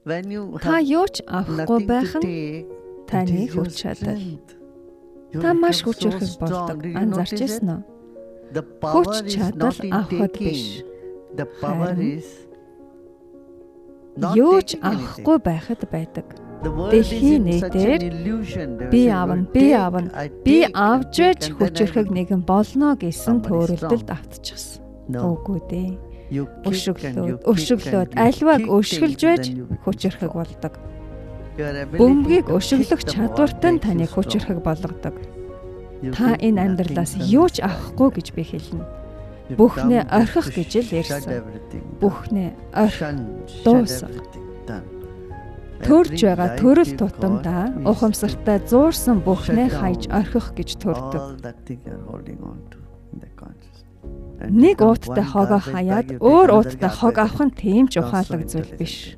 Та юу ч авахгүй байх нь таны хүч чадал. Та маш хүчрхэг болдог. Анзаарч ирсэн үү? Хүч чадал авахд биш. Юу ч авахгүй байхад байдаг. Дэлхийн нийтээр би авна, би авж байж хүчрхэг нэгэн болно гэсэн төөрөлдөлд автчихсан. Үгүй дээ. Өшөглөөд альваг өшгөлж байж хүчрхэг болдог. Бөмбөгийг өшөглөх чадвартай нь таныг хүчрхэг болгодог. Та энэ амьдралаас юу ч авахгүй гэж би хэлнэ. Бүхнээ орхих гэж л ярьсан. Бүхнээ орхих, дуусах. Төрж байгаа төрөл тутамдаа ухамсартай зуурсан бүхнээ хайж орхих гэж төрдөг. Нэг ууттай хогоо хаяад өөр ууттай хог авах нь тийм ч ухаалаг зүйл биш.